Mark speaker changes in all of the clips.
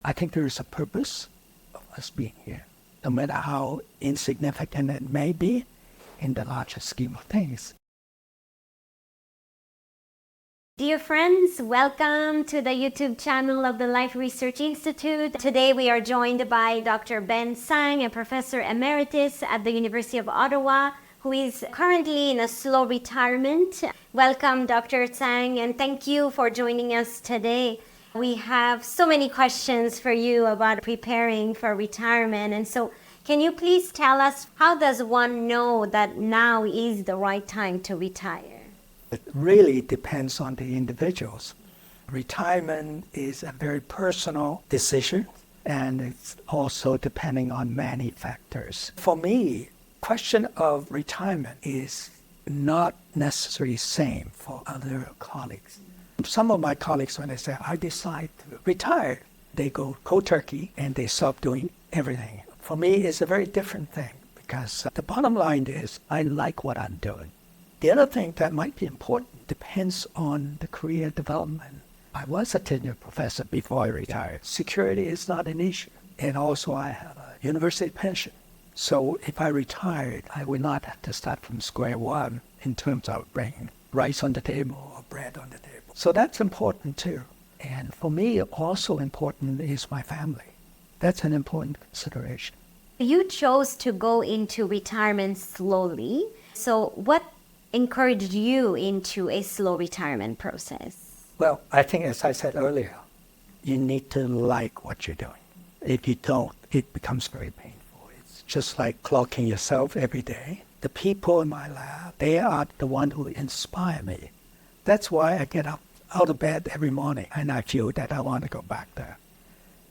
Speaker 1: I think there is a purpose of us being here, no matter how insignificant it may be in the larger scheme of things.
Speaker 2: Dear friends, welcome to the YouTube channel of the Life Research Institute. Today we are joined by Dr. Ben Tsang, a professor emeritus at the University of Ottawa, who is currently in a slow retirement. Welcome, Dr. Tsang, and thank you for joining us today. We have so many questions for you about preparing for retirement. And so can you please tell us, how does one know that now is the right time to retire?
Speaker 1: It really depends on the individuals. Retirement is a very personal decision, and it's also depending on many factors. For me, question of retirement is not necessarily same for other colleagues. Some of my colleagues, when they say, I decide to retire, they go cold turkey and they stop doing everything. For me, it's a very different thing, because the bottom line is I like what I'm doing. The other thing that might be important depends on the career development. I was a tenured professor before I retired. Security is not an issue. And also I have a university pension. So if I retired, I would not have to start from square one in terms of bringing rice on the table or bread on the table. So that's important too. And for me, also important is my family. That's an important consideration.
Speaker 2: You chose to go into retirement slowly. So what encouraged you into a slow retirement process?
Speaker 1: Well, I think, as I said earlier, you need to like what you're doing. If you don't, it becomes very painful. It's just like clocking yourself every day. The people in my lab, they are the ones who inspire me. That's why I get up out of bed every morning, and I feel that I want to go back there.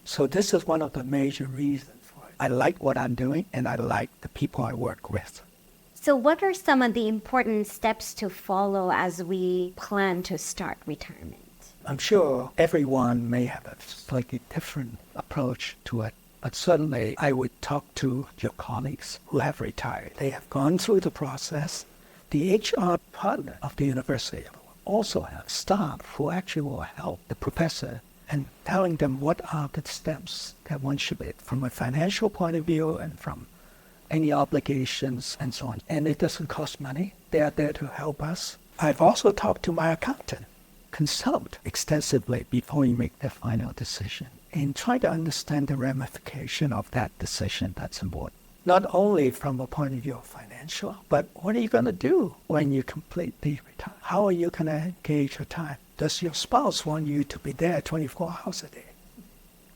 Speaker 1: So this is one of the major reasons for it. I like what I'm doing, and I like the people I work with.
Speaker 2: So what are some of the important steps to follow as we plan to start retirement?
Speaker 1: I'm sure everyone may have a slightly different approach to it, but certainly I would talk to your colleagues who have retired. They have gone through the process. The HR partner of the university also have staff who actually will help the professor and telling them what are the steps that one should make from a financial point of view and from any obligations and so on. And it doesn't cost money. They are there to help us. I've also talked to my accountant. Consult extensively before you make the final decision and try to understand the ramification of that decision. That's important. Not only from a point of view of financial, but what are you going to do when you completely retire? How are you going to engage your time? Does your spouse want you to be there 24 hours a day?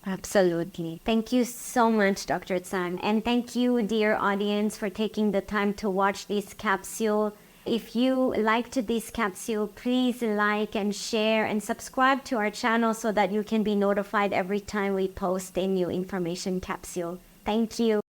Speaker 2: Absolutely. Thank you so much, Dr. Tsang. And thank you, dear audience, for taking the time to watch this capsule. If you liked this capsule, please like and share and subscribe to our channel so that you can be notified every time we post a new information capsule. Thank you.